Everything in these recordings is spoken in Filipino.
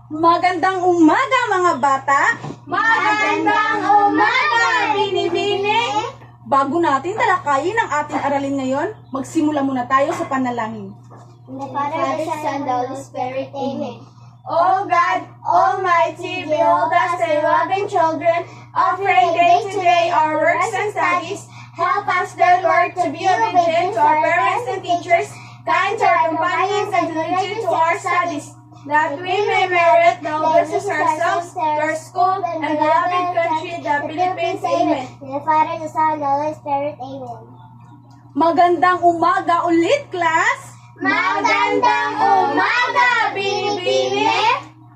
Magandang umaga mga bata! Magandang umaga, Binibini! Bago natin talakayin ang ating aralin ngayon, magsimula muna tayo sa panalangin. In the Father, the Son, and the Holy Spirit, Amen. O God, Almighty, behold us, thy loving children, offering day to day our works and studies. Help us, dear Lord, to be obedient to our parents and teachers, kind to our companions, and diligent to our studies, that we may merit the blessings ourselves, to our school, and beloved country, the Philippines. Amen. In the Father, the Son, and the Holy Spirit. Amen. Magandang umaga ulit, class! Magandang umaga, Binibini!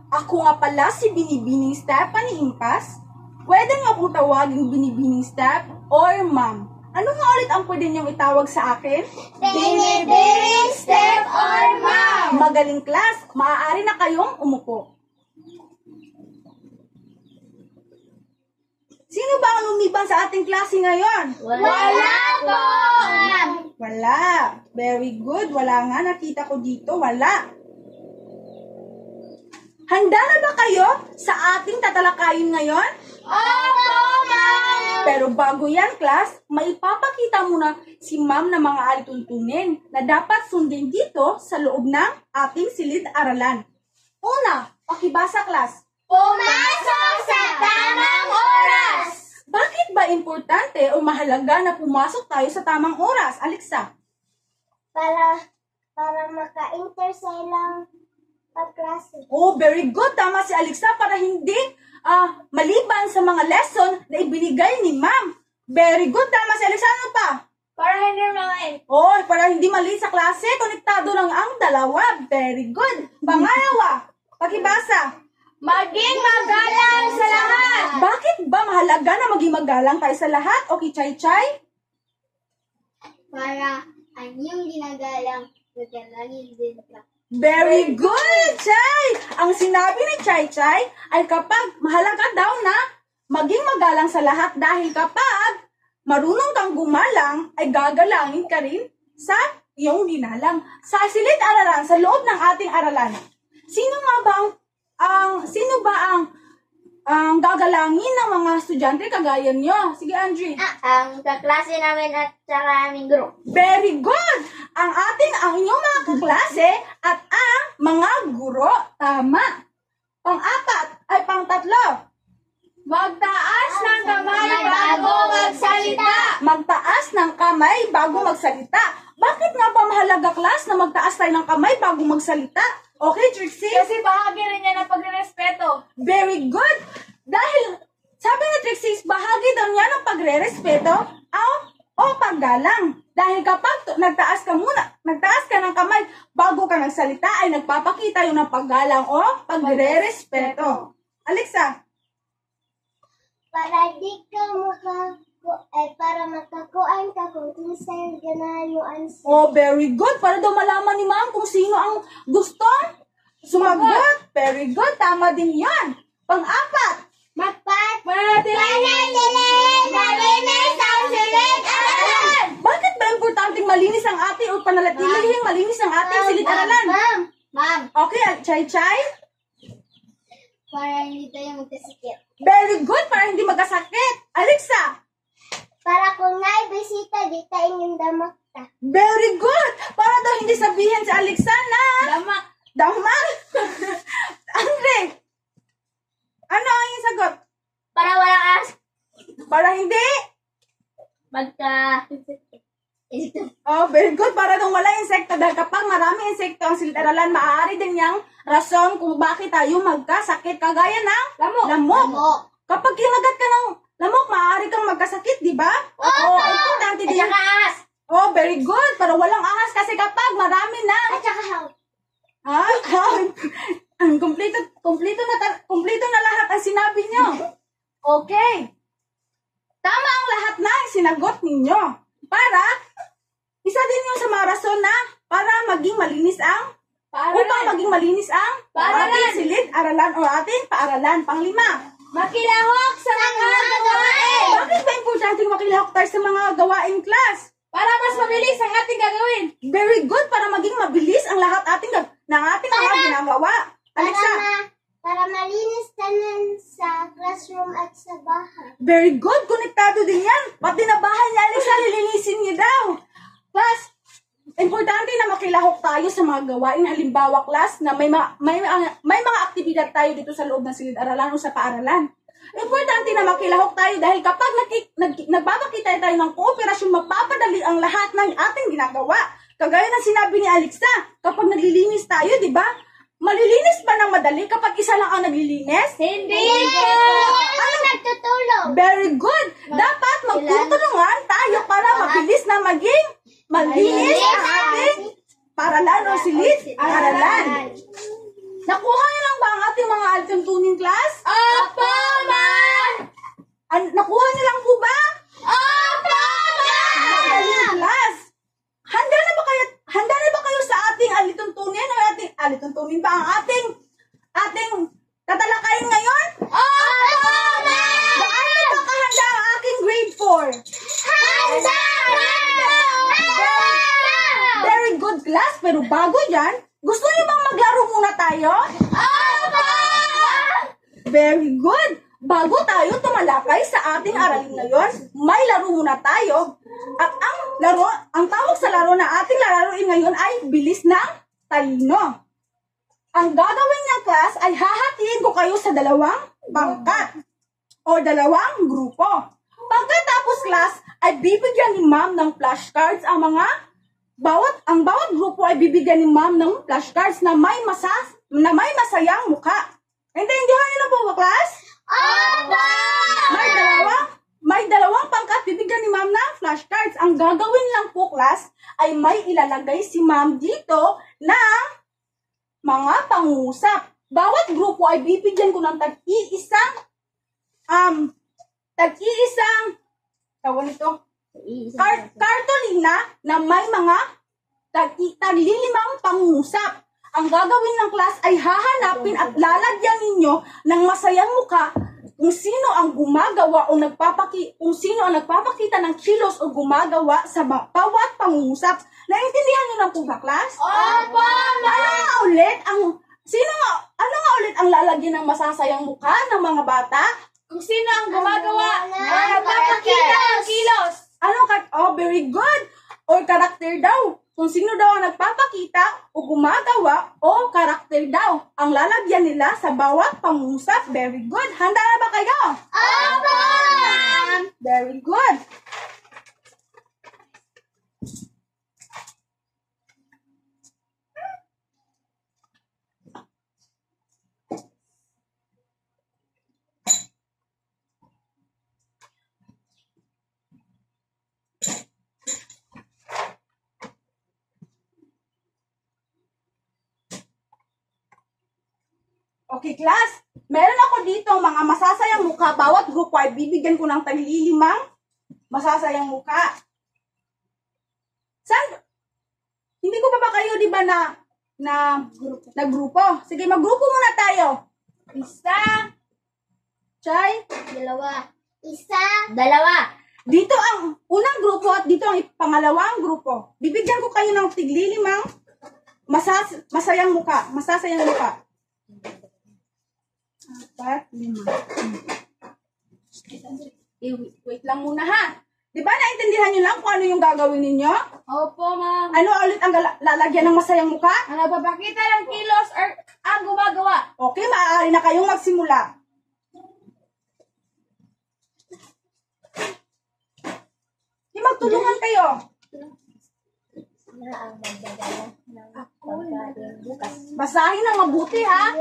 Ako nga pala si Binibining Stephanie Impas. Pwede nga akong tawaging Binibining Steph or Ma'am. Ano nga ulit ang pwede niyong itawag sa akin? Binibining Step or Ma'am! Magaling class, maaari na kayong umupo. Sino ba ang lumibang sa ating klase ngayon? Wala po! Wala. Very good. Wala nga. Nakita ko dito. Wala. Handa na ba kayo sa ating tatalakayin ngayon? Opo, Ma'am! Pero bago yan, class, maipapakita muna si Ma'am na mga alituntunin na dapat sundin dito sa loob ng ating silid-aralan. Una, pakibasa, class. Pumasok sa tamang oras! Bakit ba importante o mahalaga na pumasok tayo sa tamang oras, Alexa? Para maka-enter sa ilang pagklase. Oh, very good. Tama si Alexa para hindi maliban sa mga lesson na ibinigay ni Ma'am. Very good. Tama si Alexa. Ano pa? Para hindi malain. Oh, para hindi mali sa klase, konektado lang ang dalawa. Very good. Pangalawa, pakibasa. Maging magalang sa lahat! Bakit ba mahalaga na maging magalang tayo sa lahat? Okay, Chay-Chay? Para ang iyong ginagalang, gagalangin din ka. Very good, Chay! Ang sinabi ni Chay-Chay ay kapag mahalaga daw na maging magalang sa lahat dahil kapag marunong kang gumalang ay gagalangin ka rin sa iyong ginalang. Sa silid-aralan, sa loob ng ating aralan, sino ba ang gagalangin ng mga estudyante kagaya nyo? Sige, Andre. Ang kaklase namin at saka aming guro. Very good! Ang inyong mga kaklase at ang mga guro. Tama. Pang-apat ay pang-tatlo. Magtaas ng kamay bago magsalita! Magtaas ng kamay bago magsalita. Bakit nga ba mahalaga, class, na magtaas tayo ng kamay bago magsalita? Okay, Trixie? Kasi bahagi rin niya ng pagrespeto. Very good! Dahil, sabi ni Trixie, bahagi daw niya ng pagre-respeto o paggalang. Dahil kapag nagtaas ka ng kamay bago ka nagsalita, ay nagpapakita yun ng paggalang o pagre-respeto. Alexa? Para di ka para makakuan ka kung kinsa yung ganahan mo answer. Oh, very good. Para daw malaman ni Ma'am kung sino ang gustong sumagot. Very good. Tama din yan. Pang-apat. Manatilihin malinis ang silid-aralan! Bakit ba importanteng malinis ang ating o panalatilihing malinis ang ating silid-aralan? Ma'am, Okay, Chay-Chay? para hindi tayo magkasakit. Very good. Para hindi magkasakit. Alexa? Para kung naibisita, di tayo yung damak ta. Very good. Para daw hindi sabihin si Alexa na Damak. Andre? Ano ang iyong sagot? Para walang Para hindi? Oh, very good. Para daw wala insekto. Dahil kapag marami insekto ang silid-aralan, maaari din niyang rason kung bakit tayo magkasakit. Kagaya ng lamok. Kapag kinagat ka ng lamok, maaari kang magkasakit, di ba? Oo, importante din. ahas. Oh, very good. Para walang ahas kasi kapag marami na. At saka house. Kumpleto na lahat ang sinabi nyo. Okay. Tama ang lahat na sinagot ninyo. Para, isa din yung sa mga rason na para maging malinis ang upang maging malinis ang ating silid-aralan o ating paaralan. Panglima, Makilahok sa mga gawain! bakit ba importante makilahok tayo sa mga gawaing class? Para mas mabilis ang ating gagawin. Very good para maging mabilis ang lahat ng ating mga ginagawa. Alexa, sa classroom at sa bahay. Very good. Konektado din yan. Pati na bahay ni Alexa, lilinisin niya daw. Class, importante na makilahok tayo sa mga gawain. Halimbawa, class, na may mga aktibidad tayo dito sa loob ng silid-aralan o sa paaralan. Importante na makilahok tayo dahil kapag nagpapakita tayo ng kooperasyon, mapapadali ang lahat ng ating ginagawa. Kagaya ng sinabi ni Alexa, kapag naglilinis tayo, di ba? Malilinis ba ng madali kapag isa lang ang naglilinis? Hindi Ano nagtutulong? Very good! Dapat magtutulungan tayo para mabilis na maging malinis ang ating paaralan o silid-aralan. Nakuha niyo lang ba ang ating mga altuntunin, class? Opo, ma'am! Nakuha niyo lang po ba? Opo, Magaling, class! Handa na ba kayo sa ating alituntunin o alituntunin ba ang ating tatalakayin ngayon? Opo, ma'am! Gaano ba kahanda ang aking grade 4? Handa na! Very good, class. Pero bago yan, gusto niyo bang maglaro muna tayo? Opo! Very good. Bago tayo tumalakay sa ating aralin ngayon, may laro muna tayo. At ang tawag sa laro na ating lalaroin ngayon ay bilis ng talino. Ang gagawin ng class ay hahatiin ko kayo sa dalawang pangkat o dalawang grupo. Pagkatapos class ay bibigyan ni ma'am ng flashcards ang bawat grupo ay bibigyan ni ma'am ng flashcards na may masayang mukha. Intindihan niyo na po ba, class? Opo! May dalawang pangkat bibigyan ni ma'am ng flashcards. Ang gagawin lang po, class, ay may ilalagay si ma'am dito ng mga pangusap. Bawat grupo ay bibigyan ko ng tag-iisang tawag nito, kartolina na may mga taglilimang pangusap. Ang gagawin ng class ay hahanapin at lalagyan ninyo ng masayang mukha kung sino ang nagpapakita ng kilos o gumagawa sa bawat pangusap. Naintindihan niyo na po ba, class? Opo, ma'am! Ano nga ulit ang lalagyan ng masasayang mukha ng mga bata? Kung sino ang gumagawa, nagpapakita ng kilos. Very good. Or karakter daw. Kung sino daw ang nagpapakita o gumagawa o karakter daw ang lalagyan nila sa bawat pangusap. Very good. Handa na ba kayo? Opo, ma'am! Very good. Okay, class. Meron ako dito mga masasayang mukha. Bawat grupo ay bibigyan ko ng taglilimang masasayang mukha. Hindi ko pa ba kayo, di ba, na grupo? Sige, maggrupo muna tayo. Isa. Chay. Dalawa. Isa. Dalawa. Dito ang unang grupo at dito ang pangalawang grupo. Bibigyan ko kayo ng tiglilimang masasayang mukha. Apat, lima. Wait lang muna, ha? Di ba naintindihan nyo lang kung ano yung gagawin ninyo? Opo, ma'am. Ano ulit ang lalagyan ng masayang mukha? Ang nagpapakita ng kilos or ang gumagawa. Okay, maaari na kayong magsimula. Di magtulungan kayo. Na ang magdadala ng pagkain bukas. Basahin ng mabuti, ha?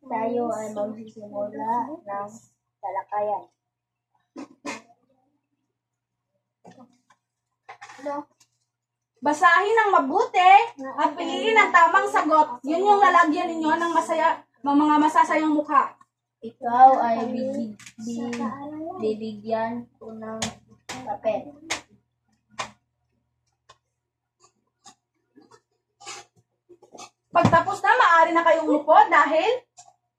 Tayo ay magsisimula ng talakayan. Basahin ng mabuti at piliin ang tamang sagot. Yun yung lalagyan ninyo ng mga masasayang mukha. Ikaw ay bibigyan ko ng papel. Pagtapos na, maaari na kayong umupo dahil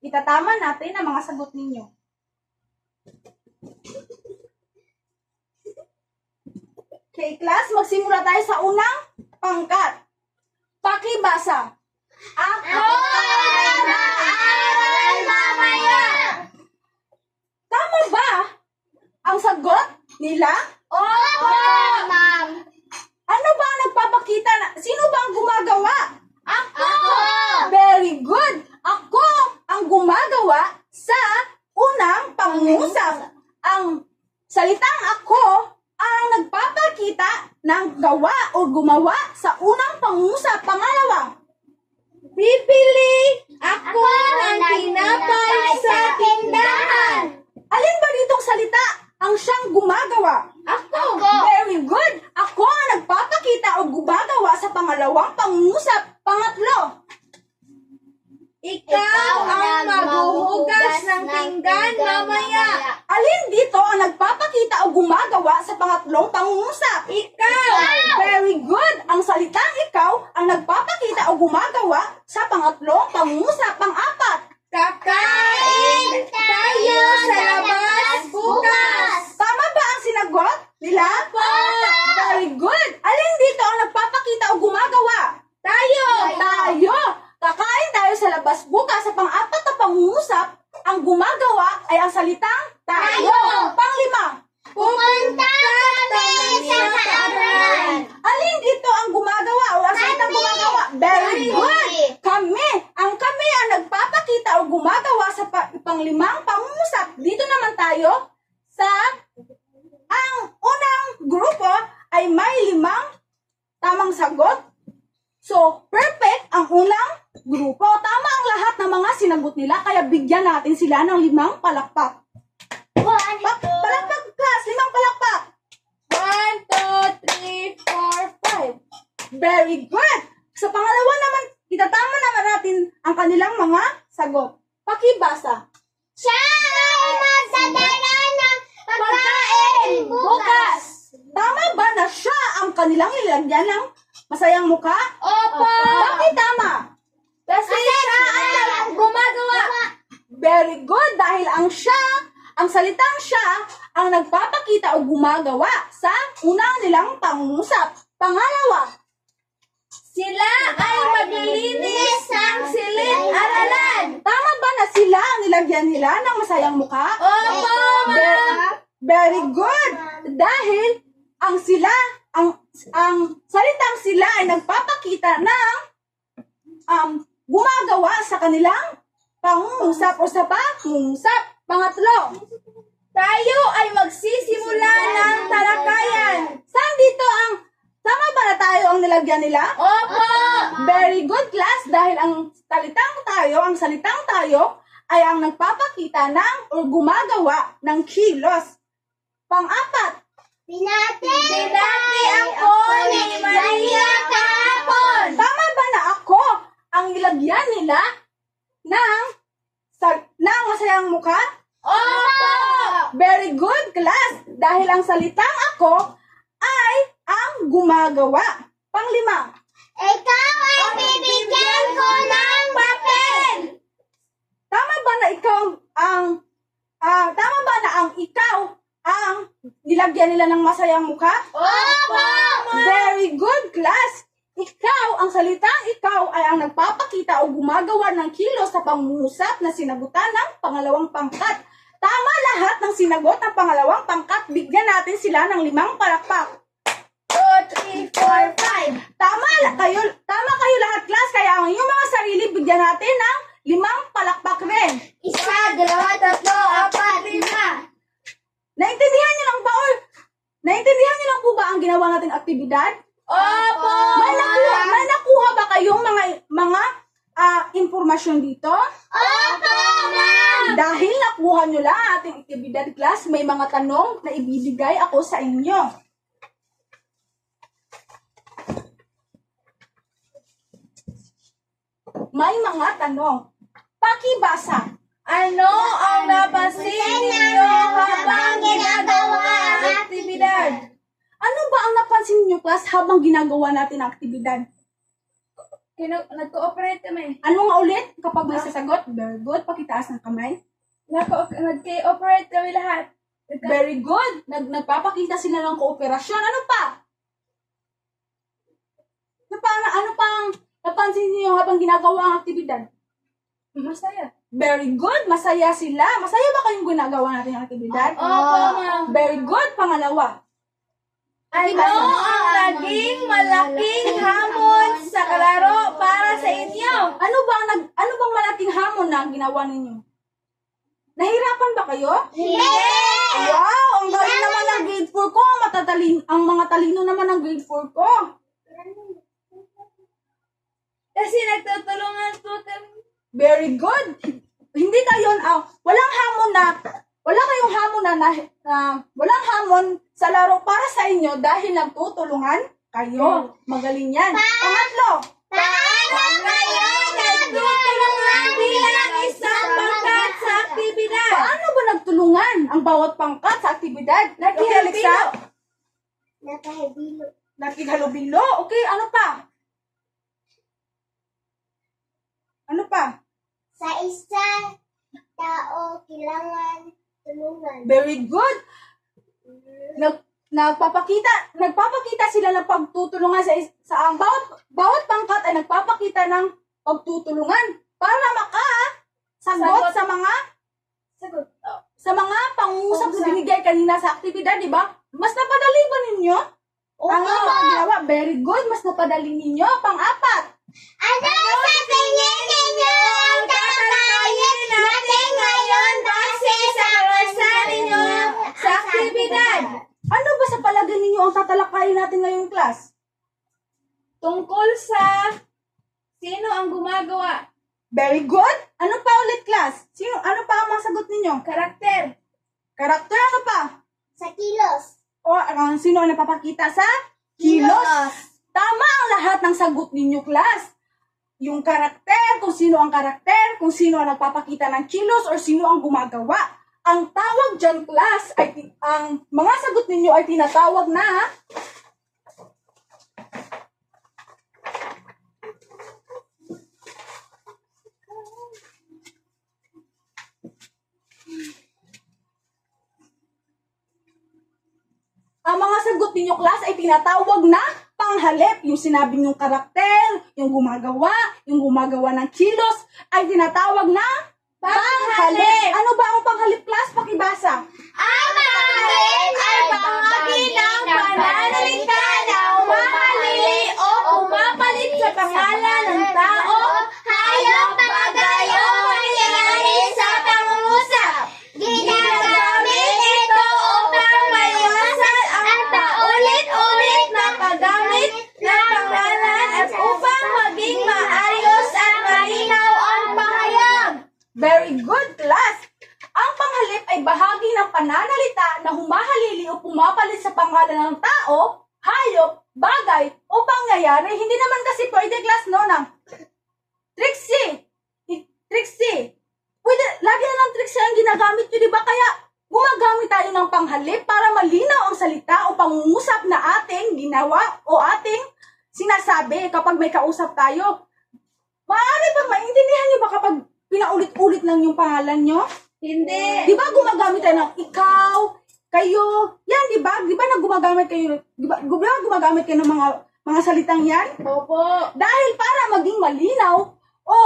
itatama natin ang mga sagot ninyo. Okay, class, magsimula tayo sa unang pangkat. Pakibasa. Ako ay mag-aaral mamaya. Tama ba ang sagot nila? Opo, ma'am. Ano ba ang nagpapakita na? Sino ba ang gumagawa? Ako. Very good. Ako ang gumagawa sa unang pangungusap. Ang salitang ako ang nagpapakita ng gawa o gumawa sa unang pangungusap. Pangalawa, bibili Ako ng tinapay sa tindahan. Alin ba ditong salita ang siyang gumagawa? Ako. Very good. Ako ang nagpapakita o gumagawa sa pangalawang pangungusap. Pangatlo, Ikaw ang maghuhugas ng pinggan mamaya. alin dito ang nagpapakita o gumagawa sa pangatlong pangungusap? Ikaw. Very good. Ang salitang ikaw ang nagpapakita o gumagawa sa pangatlong pangungusap. Pang-apat, Kakain tayo sa labas bukas. tama ba ang sinagot nila? Very good. Alin dito ang nagpapakita o gumagawa? Tayo. Tayo. Kakain tayo sa labas bukas. Sa pang-apat na pangungusap, ang gumagawa ay ang salitang tayo. Tayo. Pang-lima, Pupunta kami sa paaralan. alin dito ang gumagawa o ang salitang Kami. gumagawa? Very Kami. good. Kami. Ang kami ang nagpapakita o gumagawa sa panglimang pangungusap. Dito naman tayo sa ang unang grupo ay may 5 tamang sagot. So, perfect ang unang grupo. Tama ang lahat ng mga sinagot nila, kaya bigyan natin sila ng 5 palakpak. Palakpak, class! 5 palakpak! 1, 2, 3, 4, 5. Very good! Sa pangalawa naman, itatama naman natin ang kanilang mga sagot. Pakibasa. Siya ay magdadala ng pagkain bukas. Tama ba na siya ang kanilang nilagyan ng masayang mukha? Opo. Bakit tama? Kasi siya ang gumagawa. Very good! Dahil ang salitang siya, ang nagpapakita o gumagawa sa unang nilang pangungusap. Pangalawa, Sila ay maglilinis ng silid-aralan. tama ba na sila ang nilagyan nila ng masayang mukha? Opo, ma'am. Very good! Dahil ang salitang sila ay nagpapakita ng gumagawa sa kanilang pangungusap o sa pangungusap. Pangatlo, Tayo ay magsisimula ng talakayan. saan dito tama ba na tayo ang nilagyan nila? Opo. Very good, class, dahil ang salitang tayo ay ang nagpapakita ng o gumagawa ng kilos. Pang-apat, Binati ako ni Maria kahapon. tama ba na ako ang nilagyan nila ng masayang mukha? Opo. Very good, class, dahil ang salitang ako ay ang gumagawa. Pang-5, Ikaw ay bibigyan ko ng papel. tama ba na ang ikaw ang nilagyan nila ng masayang mukha? Opo. Very good, class. Ikaw, ang salitang ikaw ay ang nagpapakita o gumagawa ng kilos sa pangungusap na sinagutan ng pangalawang pangkat. Tama lahat ng sinagot ng pangalawang pangkat. Bigyan natin sila ng 5 palakpak. 2, 3, 4, 5. Tama kayo lahat, class. Kaya ang inyong mga sarili, bigyan natin ng 5 palakpak rin. 1, 2, 3, 4, 5. Naintindihan niyo lang ba naintindihan niyo lang po ba ang ginawa nating aktibidad? Opo. May nakuha ba kayong mga impormasyon dito? Opo, ma'am. Dahil nakuha nyo lang ang ating aktibidad, class, may mga tanong na ibibigay ako sa inyo. May mga tanong. Pakibasa. Ano ang napansin ninyo habang ginagawa ang aktibidad? Ano ba ang napansin niyo, class, habang ginagawa natin ang aktibidad? Nag-cooperate kami. Ano nga ulit kapag may sasagot? Very good. Pakitaas ng kamay. Nag-cooperate kami lahat. Very good. Nagpapakita sila ng kooperasyon. Ano pa? ano pang napansin niyo habang ginagawa ang aktibidad? Masaya. Very good. Masaya sila. Masaya ba kayong ginagawa natin ang aktibidad? Opo, ma'am. Very good. Pangalawa. Ano ang naging malaking hamon sa kalaro para sa inyo? Ano bang malaking hamon na ginawa ninyo? Nahirapan ba kayo? Hindi! Wow! Ang galing naman ng grade 4 ko. Ang mga talino naman ng grade 4 ko. Kasi nagtutulungan po kami. Very good. Hindi kayo, wala kayong hamon walang hamon sa laro para sa inyo dahil nagtutulungan kayo. Magaling yan. Pangatlo. Paano kayo nagtutulungan bilang isang pangkat sa aktibidad? Paano ba nagtulungan ang bawat pangkat sa aktibidad? Okay, Alexa? Nakahibilo. Nakighalubilo? Okay, ano pa? Ano pa? Sa isang tao, kailangan tulungan. Very good. Nagpapakita sila ng pagtutulungan sa ang bawat pangkat ay nagpapakita ng pagtutulungan para makasagot sa mga pangungusap na binigay kanina sa aktibidad, di ba? Mas napadali ba ninyo? Ang ginawa, very good. Mas napadali ninyo. Pang-apat. Ano sa tingin ninyo ang tatalakayin natin ngayon base sa karanasan ninyo Sa aktibidad, Ano ba sa palagay ninyo ang tatalakayin natin ngayong class? tungkol sa sino ang gumagawa, Very good. Ano pa ulit, class? Ano pa ang mga sagot ninyo? karakter, Karakter, ano pa? sa kilos. O sino ang napapakita sa kilos? Tama ang lahat ng sagot ninyo, class. Yung karakter, kung sino ang karakter, kung sino ang nagpapakita ng kilos, or sino ang gumagawa. Ang tawag dyan, class, ang mga sagot ninyo ay tinatawag na ang mga sagot ninyo, class, ay tinatawag na panghalip. Yung sinabi nyong karakter, yung gumagawa ng kilos, ay tinatawag na panghalip. Ano ba ang panghalip, class? Pakibasa. ang panghalip ay bahagi ng pananalita na umahalili o umapalit sa pangalan ng tao, hayop, bagay o mangyayari sa pangungusap. Ginagamit ito upang maiwasan ang paulit-ulit na paggamit ng pangalan at upang maging maayos at malinaw ang pahayag. Very good, class. Ang panghalip ay bahagi ng pananalita na humahalili o pumapalit sa pangalan ng tao, hayop, bagay, o pangyayari. Hindi naman kasi pwede, class, no, ng Trixie. Pwede, lagi na ng Trixie ang ginagamit nyo, di ba? Kaya, gumagamit tayo ng panghalip para malinaw ang salita o pangungusap na ating ginawa o ating sinasabi kapag may kausap tayo. Maaari bang maintindihan nyo ba kapag pinaulit-ulit lang yung pangalan nyo? Hindi. Di ba gumagamit tayo ng ikaw, kayo, yan, di ba? Di ba gumagamit kayo ng mga salitang yan? Opo. Dahil para maging malinaw o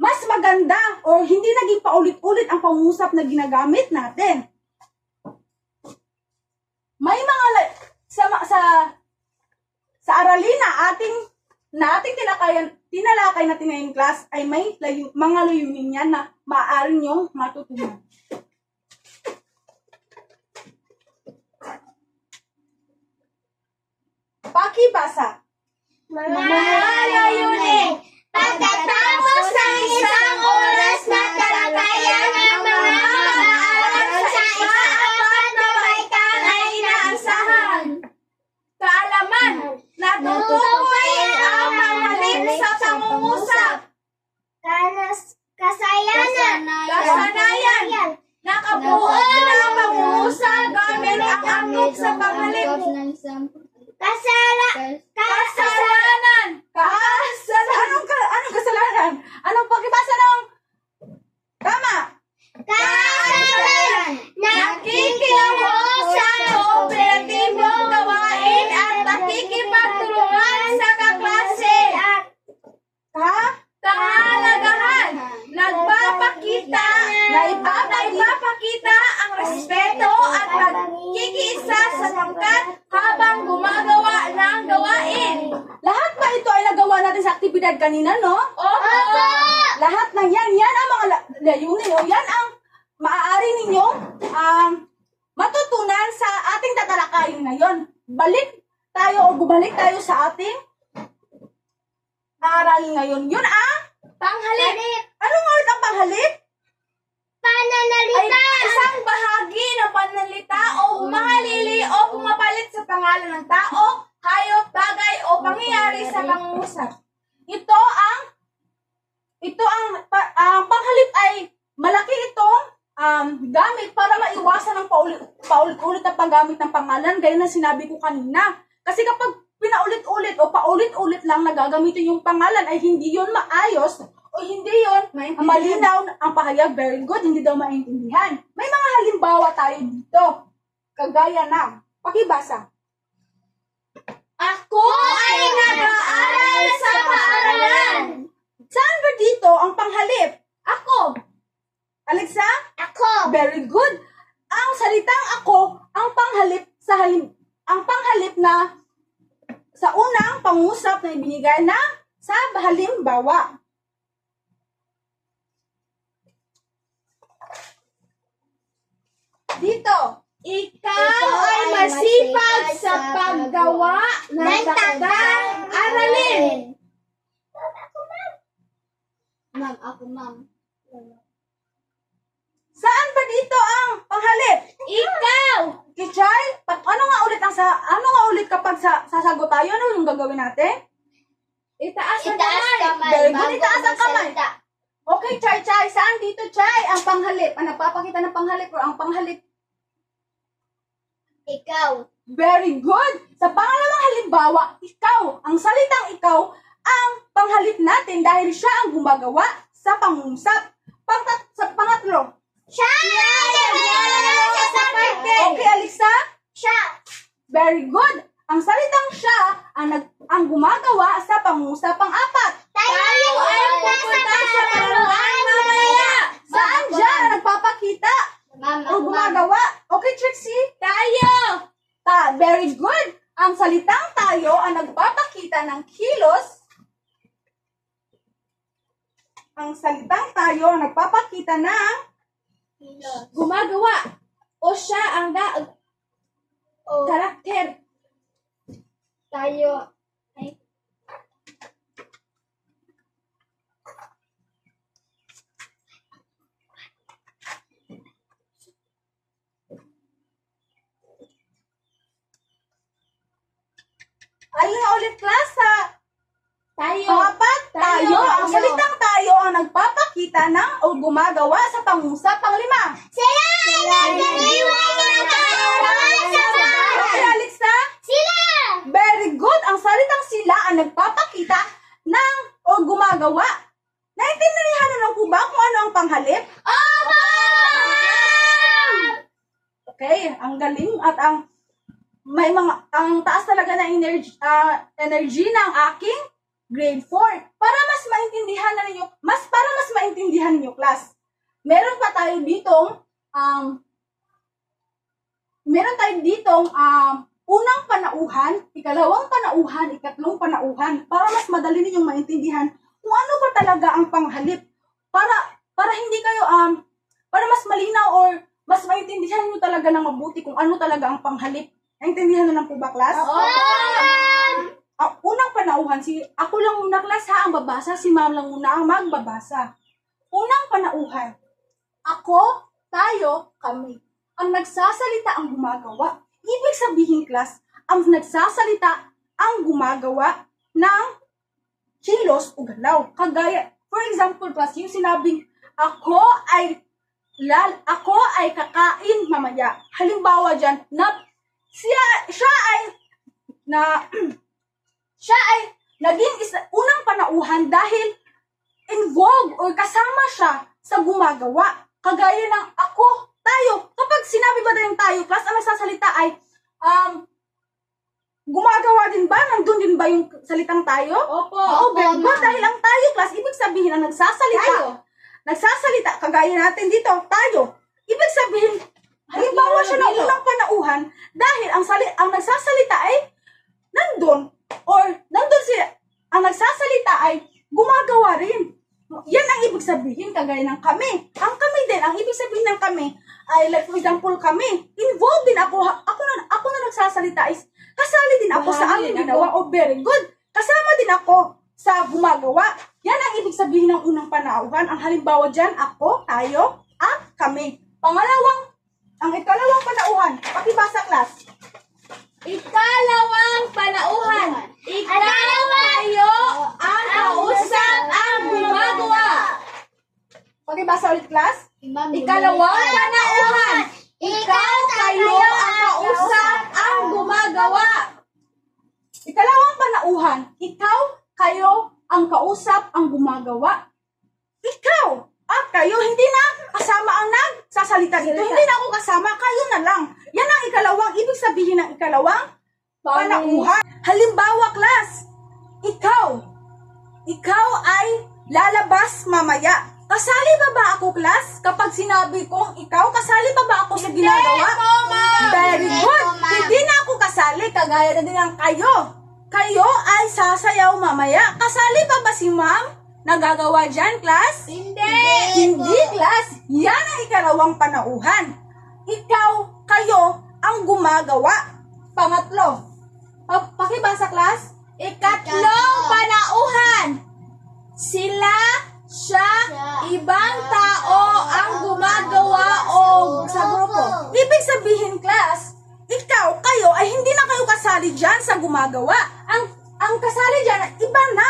mas maganda o hindi naging paulit-ulit ang pangungusap na ginagamit natin. May mga sa aralin na ating tinalakay natin ngayong class ay may mga layunin yan na maaari nyo matutunan. Pakibasa. Mga layunin. Pagkatapos ng isang oras na talakayan ng mga mag-aaral sa ikaapat na baitang ay inaasahan. Kaalaman. Natutukoy ang panghalip sa pangungusap. Kasanayan. Nakabuo ng pangungusap gamit ang angkop sa panghalip. Kasalanan. Anong kasalanan? Anong pakibasa ng tama? Kasalanan. Nakikiuho sa kooperatibong gawain at nakikipagtulungan aktibidad kanina, no? Opo! Lahat ng yan ang mga layunin o yan ang maaari ninyong matutunan sa ating tatalakayin ngayon. Bumalik tayo sa ating aralin ngayon. Yun ang Panghalip! anong ulit ang panghalip? Ay isang bahagi ng pananalita o humahalili o pumapalit sa pangalan ng tao, hayop, bagay o pangyayari sa pangungusap. Ito ang panghalip ay malaki itong gamit para maiwasan ng paulit-ulit na paggamit ng pangalan gaya na sinabi ko kanina. Kasi kapag pinaulit-ulit o paulit-ulit lang nagagamitin yung pangalan ay hindi yon maayos o hindi yon malinaw ang pahayag. Very good, hindi daw maintindihan. May mga halimbawa tayo dito. Kagaya ng, pakibasa. Ako ay nag-aaral sa paaralan. Saan ba dito ang panghalip? Ako. Alexa? Ako. Very good. Ang salitang ako, ang panghalip na sa unang pangusap na ibinigay na sa halimbawa. Dito, Ikaw ay masipag sa paggawa ng takdang aralin. Ma'am, ako ma'am. saan ba dito ang panghalip? Ikaw. Kichay, ano nga ulit kapag sasagot tayo, ano yung gagawin natin? Itaas ang Itaas kamay. kamay. Very good, bago itaas ang kamay. magsalita. Okay, Chay, saan dito, Chay, ang panghalip? Ang nagpapakita ng panghalip o ang panghalip? Ikaw. Very good! Sa pangalawang halimbawa, ikaw, ang salitang ikaw, ang panghalip natin dahil siya ang gumagawa sa pangungusap. Sa pangatlo, Siya ay nag-aaral sa birthday. okay, Alexa? Siya. Very good! Ang salitang siya ang gumagawa sa pangungusap. Pang-apat, Tayo ay pupunta sa paaralan mamaya. saan dyan ang nagpapakita Ma'am, o ako ma'am. gumagawa? Okay, Trixie? Tayo. Very good! Ang salitang tayo ang nagpapakita ng kilos. Ang salitang tayo ang nagpapakita ng Gumagawa. O siya ang O, karakter. tayo. Ay, Ayun nga ulit, klasa. Tayo. Pangapat, tayo. Ang tayo. salitang tayo ang nagpapakita ng o gumagawa sa pangusap. Panglima. Sila ay nag-iwan ng paaralan sa bahay. Okay, Alexa? Sila. Very good. Ang salitang sila ang nagpapakita ng o gumagawa. Naintindihan na lang po ba kung ano ang panghalip? Opo! Okay, ang galing at ang taas talaga na energy ng aking grade 4. Para mas maintindihan ninyo, class. Meron tayo ditong unang panauhan, ikalawang panauhan, ikatlong panauhan para mas madali ninyong maintindihan kung ano ba talaga ang panghalip. Para hindi kayo para mas malinaw or mas maintindihan niyo talaga ng mabuti kung ano talaga ang panghalip. Naintindihan na lang po ba, class? Unang panauhan, ako lang muna, class, ha, ang babasa. Si ma'am lang muna ang magbabasa. Unang panauhan. Ako, tayo, kami. Ang nagsasalita ang gumagawa. Ibig sabihin, class, ang nagsasalita ang gumagawa ng kilos o galaw. Kagaya, for example, class, yung sinabing, ako ay kakain mamaya. Halimbawa dyan, siya ay naging unang panauhan dahil involved or kasama siya sa gumagawa. Kagaya ng ako, tayo. Kapag sinabi ba tayong tayo, class, ang nagsasalita ay gumagawa din ba? Nandun din ba yung salitang tayo? Opo. Oo, very good. ma'am. Dahil ang tayo, class, ibig sabihin ang nagsasalita, kagaya natin dito, tayo. Ibig sabihin, halimbawa siya ng unang panauhan dahil ang nagsasalita ay nandun, or nandun siya, ang nagsasalita ay gumagawa rin. Yan ang ibig sabihin, kagaya ng kami. Ang kami din, ang ibig sabihin ng kami, ay like for example kami, involved din ako, ako na nagsasalita is, kasali din ako sa aming ginawa. Oh, very good. Kasama din ako sa gumagawa. Yan ang ibig sabihin ng unang panauhan. Ang halimbawa dyan, ako, tayo, at kami. Ang ikalawang panauhan, pakibasa class. Ikalawang panauhan. Ikaw kayo ang kausap ang gumagawa. Pakibasa ulit class. Ikalawang panauhan. Ikaw kayo ang kausap ang gumagawa. Ikalawang panauhan, ikaw, kayo, ang kausap, ang gumagawa. Ikaw at kayo, hindi na kasama ang nagsasalita dito. Hindi na ako kasama, kayo na lang. Yan ang ikalawang, ibig sabihin ng ikalawang panauhan. Halimbawa, class, ikaw ay lalabas mamaya. Kasali ba ba ako, class? Kapag sinabi kong ikaw, kasali ba ba ako sa ginagawa? Very good. Hindi na ako kasali, kagaya na din ang kayo. Kayo ay sasayaw mamaya. Kasali pa ba si ma'am? Nagagawa dyan, class? Hindi, class. Yan ang ikalawang panauhan. Ikaw, kayo, ang gumagawa. Pangatlo. Pakibasa, class. Ikatlong panauhan. Sila, siya, ibang tao ang gumagawa o sa grupo. Ibig sabihin, class, ikaw, kayo, ay hindi na kayo kasali dyan sa gumagawa. Ang kasali dyan, iba na.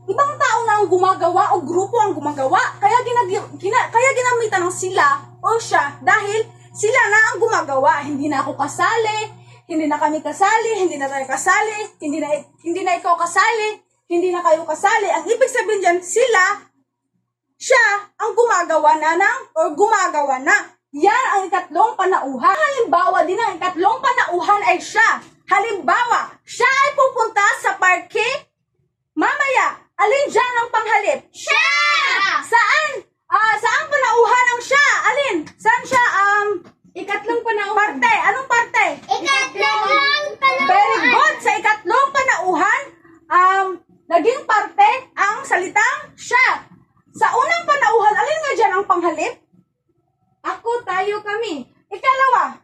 Ibang tao na ang gumagawa o grupo ang gumagawa. Kaya ginamitan ng sila o siya dahil sila na ang gumagawa. Hindi na ako kasali, hindi na kami kasali, hindi na tayo kasali, hindi na ikaw kasali, hindi na kayo kasali. Ang ibig sabihin dyan, siya ang gumagawa na. Yan ang ikatlong panauhan. Halimbawa din ang ikatlong panauhan ay siya. Halimbawa, siya ay pupunta sa parke mamaya. Alin dyan ang panghalip? Siya! Saan? Saan panauhan ang siya? Alin? Saan siya? Ikatlong panauhan. Parte. Anong parte? Ikatlong panauhan. Very good. Sa ikatlong panauhan, naging parte ang salitang siya. Sa unang panauhan, alin nga dyan ang panghalip? Ako, tayo, kami. Ikalawa.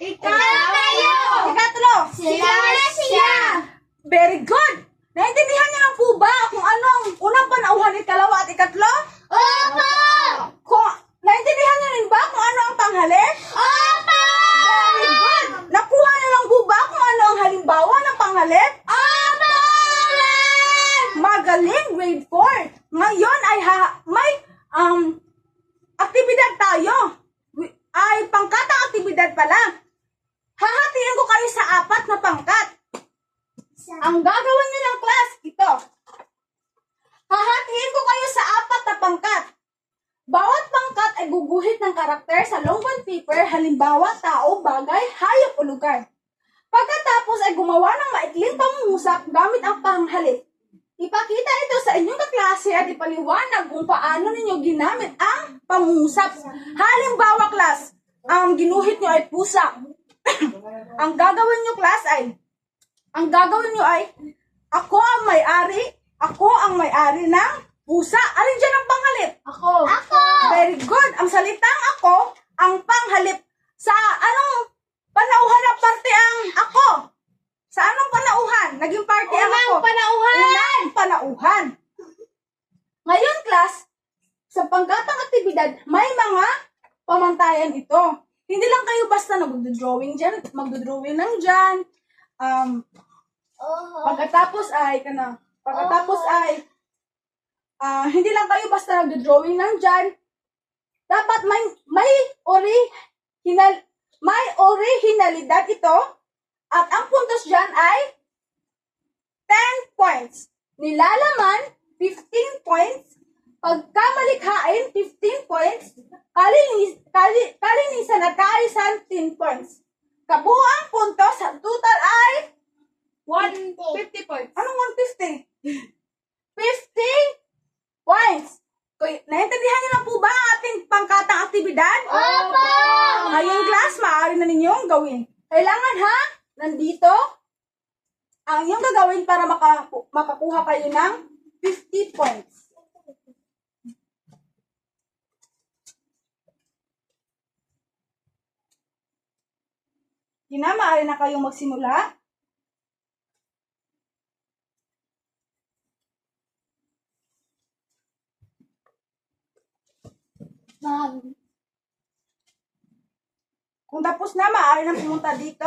Ikaw kayo. Ikatlo. Sila, siya. Very good. Naintindihan niyo lang po ba kung ano ang unang panauhan, ikalawa at ikatlo? Opo! Naintindihan niyo rin ba kung ano ang panghalip? Opo! Very good. Nakuha niyo lang po ba kung ano ang halimbawa ng panghalip? Opo! Magaling, grade 4. Ngayon ay may aktibidad tayo. Ay pangkatang aktibidad pala. Hahatiin ko kayo sa 4 na pangkat. Ang gagawin niyo ng class, ito. Hahatiin ko kayo sa 4 na pangkat. Bawat pangkat ay guguhit ng karakter sa long bond paper, halimbawa, tao, bagay, hayop o lugar. Pagkatapos ay gumawa ng maikling pangungusap gamit ang panghalip. Ipakita ito sa inyong kaklase at ipaliwanag kung paano ninyo ginamit ang pangungusap. Halimbawa, class, ang ginuhit nyo ay pusa. Ang gagawin nyo, class, ay, ako ang may-ari ng pusa. Alin dyan ang panghalip? Ako. Very good. Ang salitang ako, ang panghalip. Sa anong panauhan na parte ang ako? Sa anong panauhan? Naging parte ang ako? Unang panauhan. Ngayon, class, sa pangkatang aktibidad, may mga pamantayan ito. Hindi lang kayo basta magdodrawing dyan, ng dyan. Pagkatapos ay, hindi lang kayo basta nagdodrawing ng dyan. Dapat may orihinalidad ito. At ang puntos dyan ay 10 points. Nilalaman, 15 points. Pagkamalikhain, 15 points. Kalinisan at kaayusan, 10 points. Kabuuang puntos sa total ay 150 points. anong 150? 50 points. Naintindihan niyo na po ba ang ating pangkatang aktibidad? Opo! Ngayong class, maaari na ninyong gawin. Kailangan nandito, ang iyong gagawin para makakuha kayo ng 50 points. Maaari na kayong magsimula. Ma'am. Kung tapos na, maaari na pumunta dito.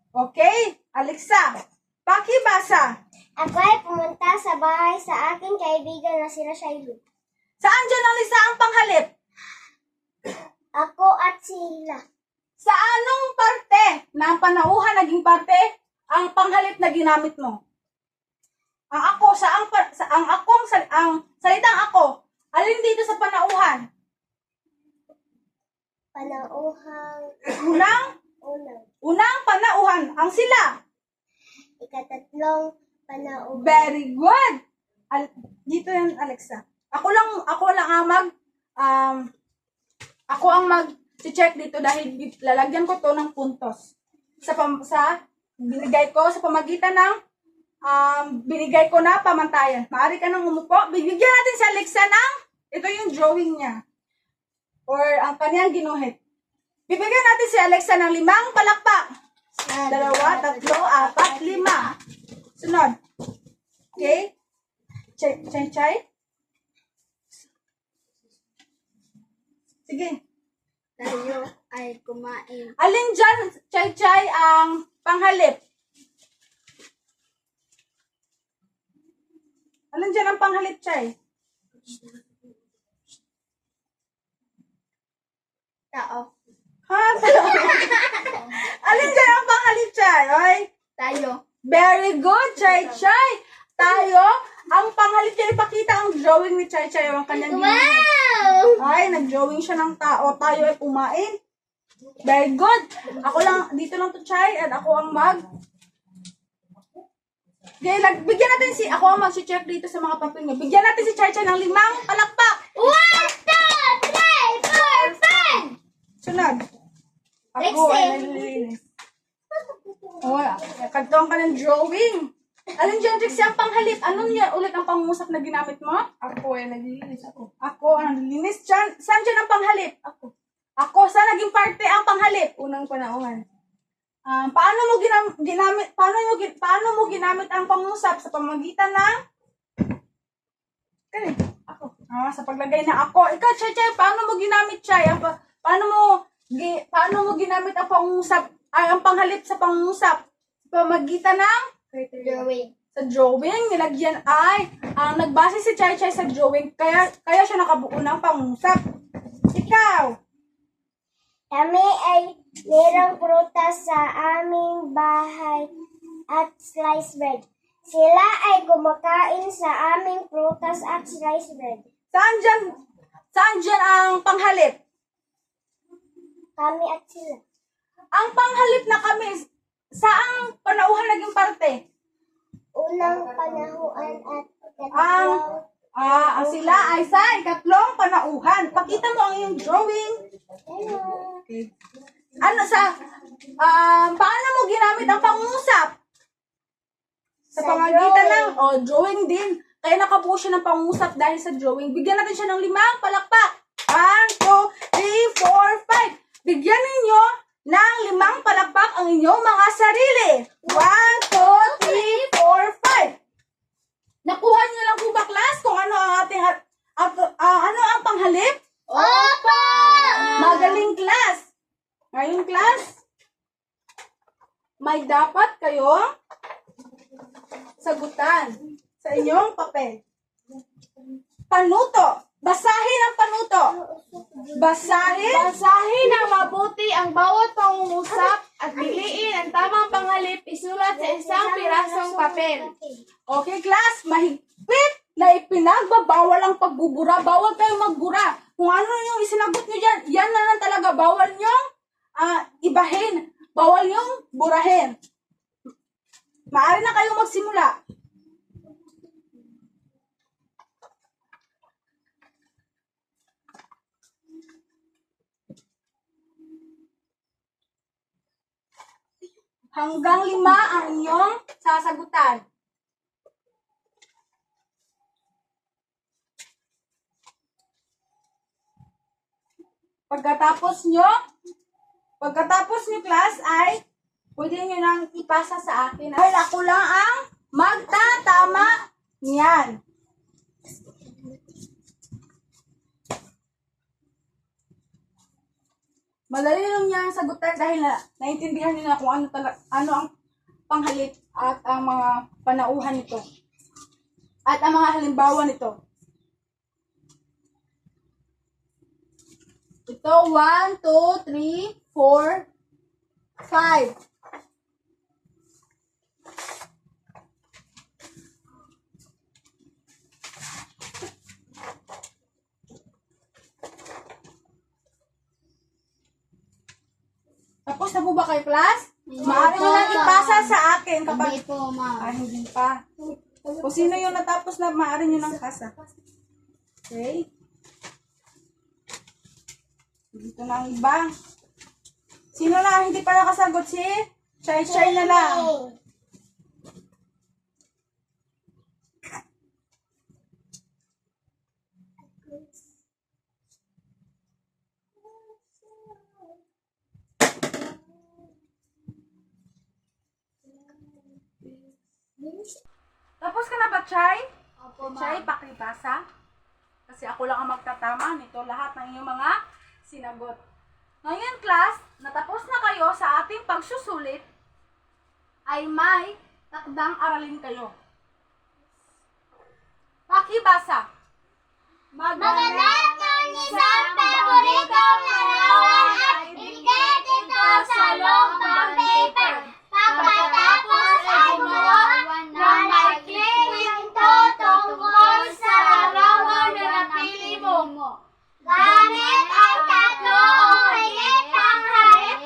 Okay, Alexa, pakibasa. Ako ay pumunta sa bahay sa aking kaibigan na si Rashaylo. Saan dyan ang Lisa ang panghalip? Ako at sila. Sa anong parte ng panauhan naging parte ang panghalip na ginamit mo? Ang ako, ang salitang ako, alin dito sa panauhan? Panauhang Unang panauhan, ang sila. ikatatlong panauhang. Very good. Dito yan, Alexa. Ako ang mag-check dito dahil lalagyan ko to ng puntos. Sa binigay ko sa pamagitan ng binigay ko na pamantayan. Maaari ka nang umupo. Bibigyan natin si Alexa ng ito yung drawing niya. Or ang kanyang ginuhit. Bibigyan natin si Alexa ng 5 palakpak. 2, 3, 4, 5. Sunod. Okay? Chay. Sige. Tayo ay kumain. Alin dyan, Chay, ang panghalip? Alin dyan ang panghalip, Chay? Tao. Ha? Alin dyan ang panghalip, Chay? Oy? Tayo. Very good, Chay. Tayo, ang panghalip niya, ipakita ang drawing ni Chay, ang kanyang Wow! Ay, nag-drawing siya ng tao. Tayo ay kumain. Very good. Ako lang, dito lang to, Chay, at ako ang Okay, bigyan natin ako ang mag-check dito sa mga papel niya. Bigyan natin si Chay ng 5 palakpak. 1, 2, 3, 4, 5! Sunod. Ako Next ay time. nalilinis. Kagtong ka ng drawing. Alin dyan, Trixie, ang panghalip? Ano niya ulit ang pangusap na ginamit mo? Ako ay naglilinis ako. Ako ang naglilinis. Saan dyan ang panghalip? Ako, saan naging parte ang panghalip? Unang panauhan. Paano mo ginamit ang pangusap sa pamamagitan ng ako. Sa paglagay na ako. Ikaw, Chay, paano mo ginamit, Chay? Paano mo ginamit ang pangusap ang panghalip sa pangusap sa pamamagitan ng Drawing. sa drawing nilagyan ay nagbase si Chay sa drawing kaya siya nakabuo ng pangusap. Ikaw, Kami ay mayroong prutas sa aming bahay at sliced bread. Sila ay kumakain sa aming prutas at sliced bread. saan dyan ang panghalip? Kami at sila. Ang panghalip na kami, saang panauhan naging parte? Unang panahuan at Ang ikatlong. sila ay sa ikatlong panauhan. Pakita mo ang iyong drawing. Hello. Paano mo ginamit ang pangusap? Sa Sa pamagitan ng, drawing. drawing din. Kaya nakabuo siya ng pangusap dahil sa drawing. Bigyan natin siya ng 5 palakpak. 1, 2, 3, 4, 5. Bigyan ninyo ng 5 palakpak ang inyong mga sarili. 1, 2, 3, 4, 5. Nakuha niyo lang po ba, class, kung ano ang ating, ano ang panghalip? Opo! Magaling, class. Ngayon, class, may dapat kayong sagutan sa inyong papel. Panuto. Basahin ang panuto. Basahin ng mabuti ang bawat pangungusap at piliin ang tamang panghalip isulat sa isang pirasong papel. Okay, class, mahigpit na ipinagbabawal ang pagbubura. Bawal kayong magbura. Kung ano yung isinagot nyo dyan, yan na lang talaga. Bawal nyo ibahin. Bawal yung burahin. Maaari na kayong magsimula. Hanggang 5 ang inyong sasagutan. Pagkatapos nyo class ay pwede nyo nang ipasa sa akin. Dahil ako lang ang magtatama niyan. Madali lang niyang sagutan dahil naintindihan niyo na kung ano ang panghalip at ang mga panauhan nito. At ang mga halimbawa nito. Ito, 1, 2, 3, 4, 5. Tapos na po ba kayo, class? Maaari nyo lang ipasa sa akin kapag... Hindi po, ma'am. Ay, hindi pa. Kung sino yung natapos na, maaari nyo nang ipasa. Okay? Dito na ang iba. Sino na ang hindi pa nakasagot? Si Chay na lang. Tapos ka na ba, Chay? Opo, Chay, pakipasa. Kasi ako lang ang magtatama nito lahat ng inyong mga sinagot. Ngayon, class, natapos na kayo sa ating pagsusulit, ay may takdang aralin kayo. Pakibasa. Magandang morning sa paboritong larawan at ilagay ito sa loob paper. Pagkatapos ay gumawa ng maikling kwento tungkol sa larawan na napili mo. Gamit ay tatlo o higit pang halip.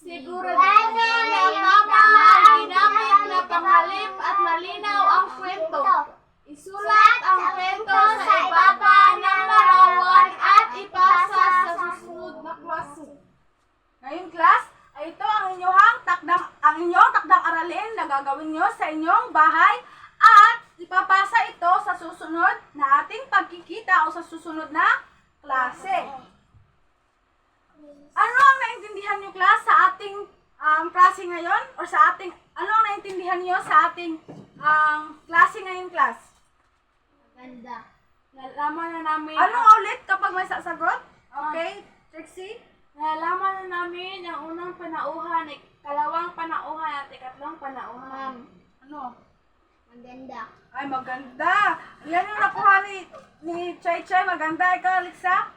Sigurado na tama ang ginamit na panghalip at malinaw ang kwento. Isulat ang kwento sa ibaba ng larawan at ipasa sa susunod na klase. Ngayon, class, ay ito ang inyong takdang aralin na gagawin nyo sa inyong bahay at ipapasa ito sa susunod na ating pagkikita o sa susunod na klase. Ano ang naintindihan nyo, class, sa ating klase ngayon? Or sa ating, ano ang naintindihan nyo sa ating klase ngayon, class? Ganda. Nalaman na namin. Ano ulit kapag may sasagot? Okay, Trixie? Nalaman na namin ang unang panauhan, ikalawang panauhan at ikatlong panauhan. Ano? Maganda. Ay, maganda. Yan yung nakuha ni Chay Chay. Maganda. Ikaw, Alexa?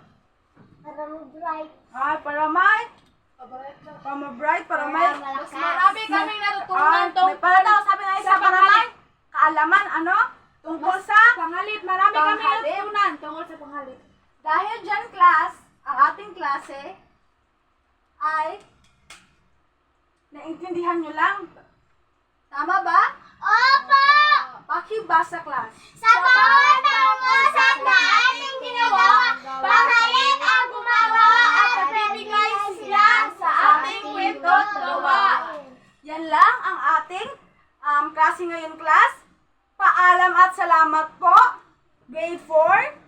Parang bright. Ay, para may bright, para may... Mas marami kaming Ay, natutunan may para daw, sabi nga isa, para may kaalaman, ano? Tungkol sa panghalip. Marami kaming Panghalip. natutunan tungkol sa panghalip. Dahil dyan, class, ang ating klase ay naintindihan nyo lang. Tama ba? Opo! Pakibasa, class. Sa bawat pangusap na ating ginagawa, panghalip ang gumawa at nagbibigay sila sa ating kwento't gawa. Yan lang ang ating klase ngayon, class. Paalam at salamat po. Grade 4.